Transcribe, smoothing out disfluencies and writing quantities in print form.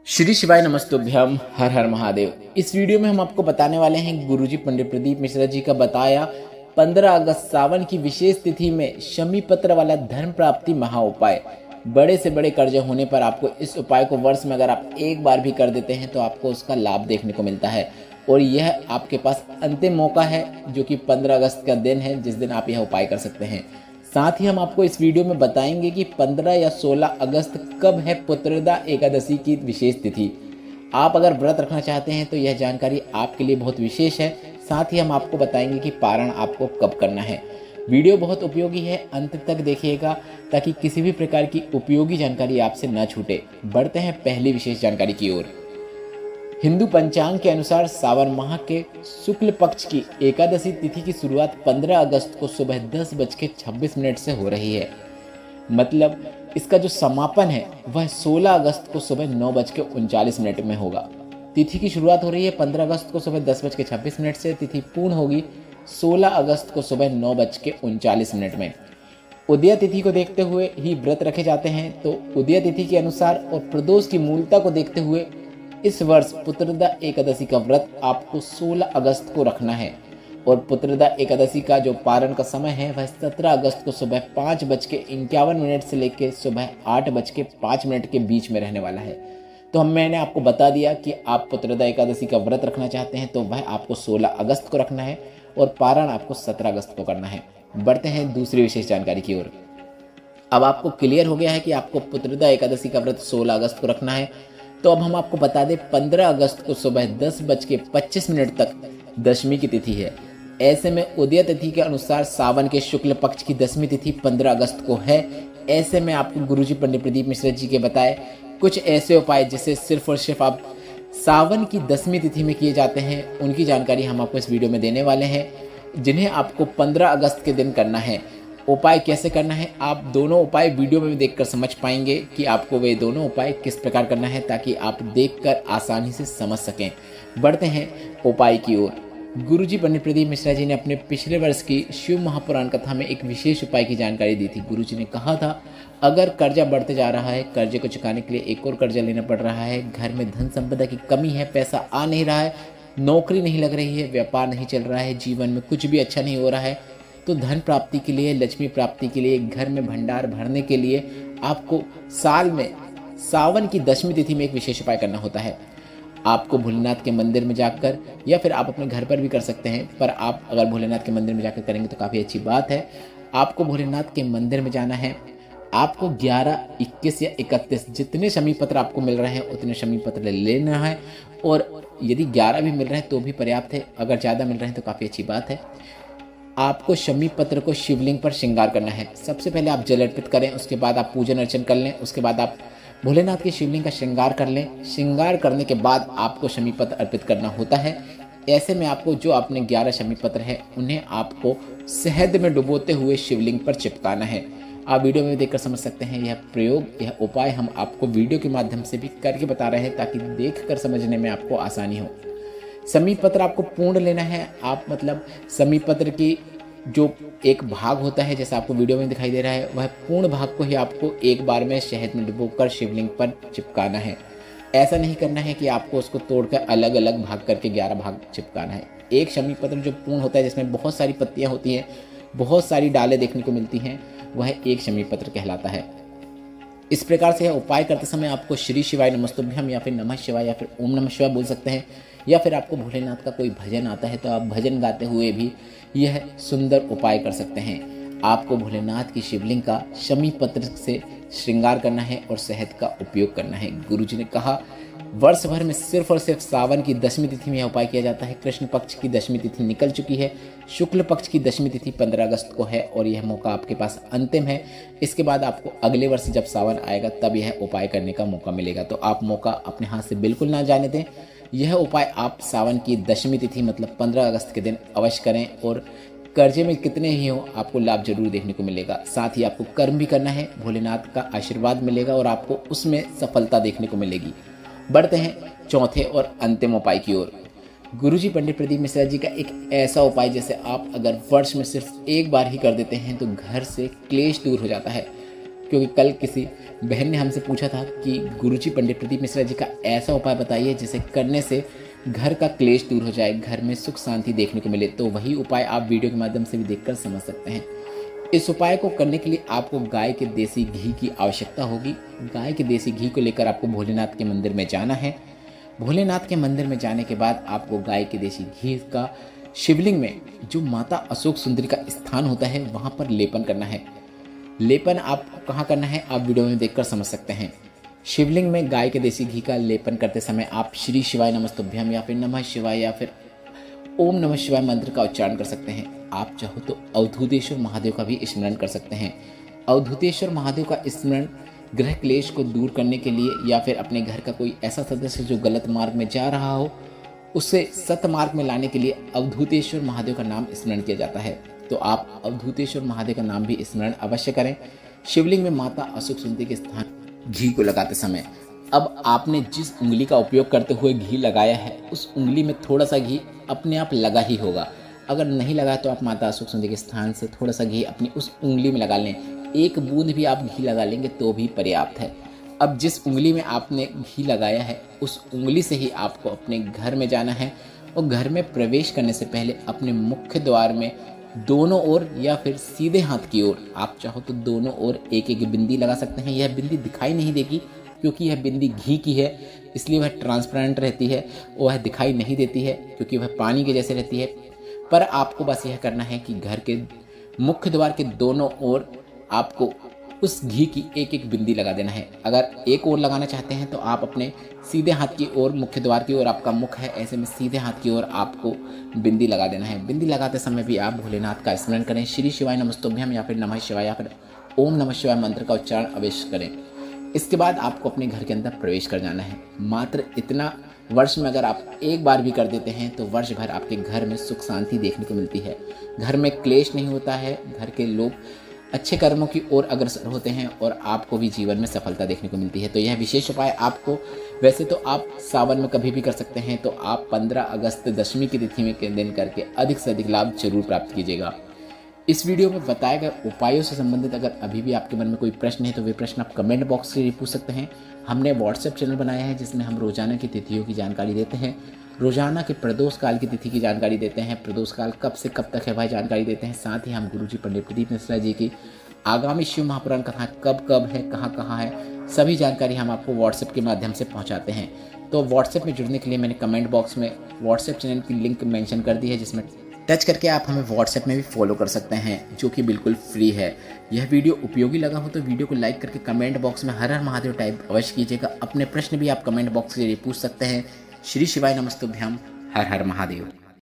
श्री शिवाय नमस्तुभ्यम, हर हर महादेव। इस वीडियो में हम आपको बताने वाले हैं गुरुजी पंडित प्रदीप मिश्रा जी का बताया 15 अगस्त सावन की विशेष तिथि में शमी पत्र वाला धर्म प्राप्ति महा उपाय। बड़े से बड़े कर्जे होने पर आपको इस उपाय को वर्ष में अगर आप एक बार भी कर देते हैं तो आपको उसका लाभ देखने को मिलता है और यह आपके पास अंतिम मौका है जो कि 15 अगस्त का दिन है जिस दिन आप यह उपाय कर सकते हैं। साथ ही हम आपको इस वीडियो में बताएंगे कि 15 या 16 अगस्त कब है पुत्रदा एकादशी की विशेष तिथि। आप अगर व्रत रखना चाहते हैं तो यह जानकारी आपके लिए बहुत विशेष है। साथ ही हम आपको बताएंगे कि पारण आपको कब करना है। वीडियो बहुत उपयोगी है, अंत तक देखिएगा ताकि किसी भी प्रकार की उपयोगी जानकारी आपसे न छूटे। बढ़ते हैं पहली विशेष जानकारी की ओर। हिंदू पंचांग के अनुसार सावन माह के शुक्ल पक्ष की एकादशी तिथि की शुरुआत 15 अगस्त को सुबह 10:26 से हो रही है। मतलब इसका जो समापन है वह 16 अगस्त को सुबह 9:39 में होगा। तिथि की शुरुआत हो रही है 15 अगस्त को सुबह 10:26 से। तिथि पूर्ण होगी 16 अगस्त को सुबह 9:39 में। उदय तिथि को देखते हुए ही व्रत रखे जाते हैं। तो उदय तिथि के अनुसार और प्रदोष की मूलता को देखते हुए इस वर्ष पुत्रदा एकादशी का व्रत आपको 16 अगस्त को रखना है और पुत्रदा एकादशी का जो पारण का समय है वह 17 अगस्त को सुबह 5:51 से लेकर सुबह 8:05 के बीच में रहने वाला है। तो मैंने आपको बता दिया कि आप पुत्रदा एकादशी का व्रत रखना चाहते हैं तो वह आपको 16 अगस्त को रखना है और पारण आपको 17 अगस्त को करना है। बढ़ते हैं दूसरी विशेष जानकारी की ओर। अब आपको क्लियर हो गया है कि आपको पुत्रदा एकादशी का व्रत 16 अगस्त को रखना है। तो अब हम आपको बता दें 15 अगस्त को सुबह 10:25 तक दशमी की तिथि है। ऐसे में उदय तिथि के अनुसार सावन के शुक्ल पक्ष की दशमी तिथि 15 अगस्त को है। ऐसे में आपको गुरुजी पंडित प्रदीप मिश्रा जी के बताए कुछ ऐसे उपाय जिसे सिर्फ और सिर्फ आप सावन की दशमी तिथि में किए जाते हैं उनकी जानकारी हम आपको इस वीडियो में देने वाले हैं, जिन्हें आपको 15 अगस्त के दिन करना है। उपाय कैसे करना है आप दोनों उपाय वीडियो में देखकर समझ पाएंगे कि आपको वे दोनों उपाय किस प्रकार करना है ताकि आप देखकर आसानी से समझ सकें। बढ़ते हैं उपाय की ओर। गुरुजी पंडित प्रदीप मिश्रा जी ने अपने पिछले वर्ष की शिव महापुराण कथा में एक विशेष उपाय की जानकारी दी थी। गुरुजी ने कहा था अगर कर्जा बढ़ते जा रहा है, कर्जे को चुकाने के लिए एक और कर्जा लेना पड़ रहा है, घर में धन संपदा की कमी है, पैसा आ नहीं रहा है, नौकरी नहीं लग रही है, व्यापार नहीं चल रहा है, जीवन में कुछ भी अच्छा नहीं हो रहा है, तो धन प्राप्ति के लिए, लक्ष्मी प्राप्ति के लिए, घर में भंडार भरने के लिए आपको साल में सावन की दशमी तिथि में एक विशेष उपाय करना होता है। आपको भोलेनाथ के मंदिर में जाकर या फिर आप अपने घर पर भी कर सकते हैं, पर आप अगर भोलेनाथ के मंदिर में जाकर करेंगे तो काफ़ी अच्छी बात है। आपको भोलेनाथ के मंदिर में जाना है। आपको 11, 21 या 31 जितने शमी पत्र आपको मिल रहे हैं उतने शमी पत्र लेना है और यदि 11 भी मिल रहे हैं तो भी पर्याप्त है, अगर ज़्यादा मिल रहे हैं तो काफ़ी अच्छी बात है। आपको शमी पत्र को शिवलिंग पर श्रृंगार करना है। सबसे पहले आप जल अर्पित करें, उसके बाद आप पूजन अर्चन कर लें, उसके बाद आप भोलेनाथ के शिवलिंग का श्रृंगार कर लें। श्रृंगार करने के बाद आपको शमी पत्र अर्पित करना होता है। ऐसे में आपको जो आपने 11 शमी पत्र है उन्हें आपको शहद में डुबोते हुए शिवलिंग पर चिपकाना है। आप वीडियो में देखकर समझ सकते हैं यह प्रयोग, यह उपाय हम आपको वीडियो के माध्यम से भी करके बता रहे हैं ताकि देखकर समझने में आपको आसानी हो। शमी पत्र आपको पूर्ण लेना है। आप मतलब शमी पत्र की जो एक भाग होता है जैसा आपको वीडियो में दिखाई दे रहा है वह पूर्ण भाग को ही आपको एक बार में शहद में डुबोकर शिवलिंग पर चिपकाना है। ऐसा नहीं करना है कि आपको उसको तोड़कर अलग अलग भाग करके 11 भाग चिपकाना है। एक शमी पत्र जो पूर्ण होता है जिसमें बहुत सारी पत्तियां होती हैं, बहुत सारी डालें देखने को मिलती हैं, वह एक शमी पत्र कहलाता है। इस प्रकार से उपाय करते समय आपको श्री शिवाय नमस्तुभ्यम या फिर नमः शिवाय या फिर ओम नमः शिवाय बोल सकते हैं, या फिर आपको भोलेनाथ का कोई भजन आता है तो आप भजन गाते हुए भी यह सुंदर उपाय कर सकते हैं। आपको भोलेनाथ की शिवलिंग का शमी पत्र से श्रृंगार करना है और शहद का उपयोग करना है। गुरुजी ने कहा वर्ष भर में सिर्फ और सिर्फ सावन की दशमी तिथि में यह उपाय किया जाता है। कृष्ण पक्ष की दशमी तिथि निकल चुकी है, शुक्ल पक्ष की दशमी तिथि 15 अगस्त को है और यह मौका आपके पास अंतिम है। इसके बाद आपको अगले वर्ष जब सावन आएगा तब यह उपाय करने का मौका मिलेगा, तो आप मौका अपने हाथ से बिल्कुल ना जाने दें। यह उपाय आप सावन की दशमी तिथि मतलब 15 अगस्त के दिन अवश्य करें और कर्जे में कितने ही हो आपको लाभ जरूर देखने को मिलेगा। साथ ही आपको कर्म भी करना है, भोलेनाथ का आशीर्वाद मिलेगा और आपको उसमें सफलता देखने को मिलेगी। बढ़ते हैं चौथे और अंतिम उपाय की ओर। गुरुजी पंडित प्रदीप मिश्रा जी का एक ऐसा उपाय जैसे आप अगर वर्ष में सिर्फ एक बार ही कर देते हैं तो घर से क्लेश दूर हो जाता है। क्योंकि कल किसी बहन ने हमसे पूछा था कि गुरुजी पंडित प्रदीप मिश्रा जी का ऐसा उपाय बताइए जिसे करने से घर का क्लेश दूर हो जाए, घर में सुख शांति देखने को मिले। तो वही उपाय आप वीडियो के माध्यम से भी देखकर समझ सकते हैं। इस उपाय को करने के लिए आपको गाय के देसी घी की आवश्यकता होगी। गाय के देसी घी को लेकर आपको भोलेनाथ के मंदिर में जाना है। भोलेनाथ के मंदिर में जाने के बाद आपको गाय के देसी घी का शिवलिंग में जो माता अशोक सुंदरी का स्थान होता है वहां पर लेपन करना है। लेपन आपको कहाँ करना है आप वीडियो में देखकर समझ सकते हैं। शिवलिंग में गाय के देसी घी का लेपन करते समय आप श्री शिवाय नमस्तुभ्यम या फिर नमः शिवाय या फिर ओम नमः शिवाय मंत्र का उच्चारण कर सकते हैं। आप चाहो तो अवधूतेश्वर महादेव का भी स्मरण कर सकते हैं। अवधूतेश्वर महादेव का स्मरण ग्रह क्लेश को दूर करने के लिए या फिर अपने घर का कोई ऐसा सदस्य जो गलत मार्ग में जा रहा हो उसे सतमार्ग में लाने के लिए अवधूतेश्वर महादेव का नाम स्मरण किया जाता है। तो आप अवधूतेश्वर महादेव का नाम भी स्मरण अवश्य करें शिवलिंग में माता अशोक सुंदरी के स्थान घी को लगाते समय। अब आपने जिस उंगली का उपयोग करते हुए घी लगाया है उस उंगली में थोड़ा सा घी अपने आप लगा ही होगा। अगर नहीं लगा तो आप माता अशोक सुंदरी के स्थान से थोड़ा सा घी अपनी उस उंगली में लगा लें। एक बूंद भी आप घी लगा लेंगे तो भी पर्याप्त है। अब जिस उंगली में आपने घी लगाया है उस उंगली से ही आपको अपने घर में जाना है और घर में प्रवेश करने से पहले अपने मुख्य द्वार में दोनों ओर या फिर सीधे हाथ की ओर आप चाहो तो दोनों ओर एक एक बिंदी लगा सकते हैं। यह बिंदी दिखाई नहीं देगी क्योंकि यह बिंदी घी की है, इसलिए वह ट्रांसपेरेंट रहती है, वह दिखाई नहीं देती है क्योंकि वह पानी के जैसे रहती है। पर आपको बस यह करना है कि घर के मुख्य द्वार के दोनों ओर आपको उस घी की एक एक बिंदी लगा देना है। अगर एक ओर लगाना चाहते हैं तो आप अपने सीधे हाथ की ओर मुख्य द्वार की ओर आपका मुख है, ऐसे में सीधे हाथ की ओर आपको बिंदी लगा देना है। बिंदी लगाते समय भी आप भोलेनाथ का स्मरण करें, श्री शिवाय नमस्तुभ्यम या फिर नमः शिवाय या फिर ओम नमः शिवाय मंत्र का उच्चारण अवश्य करें। इसके बाद आपको अपने घर के अंदर प्रवेश कर जाना है। मात्र इतना वर्ष में अगर आप एक बार भी कर देते हैं तो वर्ष भर आपके घर में सुख शांति देखने को मिलती है। घर में क्लेश नहीं होता है, घर के लोग अच्छे कर्मों की ओर अग्रसर होते हैं और आपको भी जीवन में सफलता देखने को मिलती है। तो यह विशेष उपाय आपको वैसे तो आप सावन में कभी भी कर सकते हैं, तो आप 15 अगस्त दशमी की तिथि में के दिन करके अधिक से अधिक लाभ जरूर प्राप्त कीजिएगा। इस वीडियो में बताए गए उपायों से संबंधित अगर अभी भी आपके मन में कोई प्रश्न है तो वे प्रश्न आप कमेंट बॉक्स से पूछ सकते हैं। हमने व्हाट्सएप चैनल बनाया है जिसमें हम रोजाना की तिथियों की जानकारी देते हैं, रोजाना के प्रदोष काल की तिथि की जानकारी देते हैं, प्रदोष काल कब से कब तक है वह जानकारी देते हैं। साथ ही हम गुरुजी पंडित प्रदीप मिश्रा जी की आगामी शिव महापुराण कथा कब कब है, कहाँ है, सभी जानकारी हम आपको व्हाट्सएप के माध्यम से पहुंचाते हैं। तो व्हाट्सएप में जुड़ने के लिए मैंने कमेंट बॉक्स में व्हाट्सएप चैनल की लिंक मेंशन कर दी है जिसमें टच करके आप हमें व्हाट्सएप में भी फॉलो कर सकते हैं जो कि बिल्कुल फ्री है। यह वीडियो उपयोगी लगा हो तो वीडियो को लाइक करके कमेंट बॉक्स में हर हर महादेव टाइप अवश्य कीजिएगा। अपने प्रश्न भी आप कमेंट बॉक्स के जरिए पूछ सकते हैं। श्री शिवाय नमस्तुभ्यम, हर हर महादेव।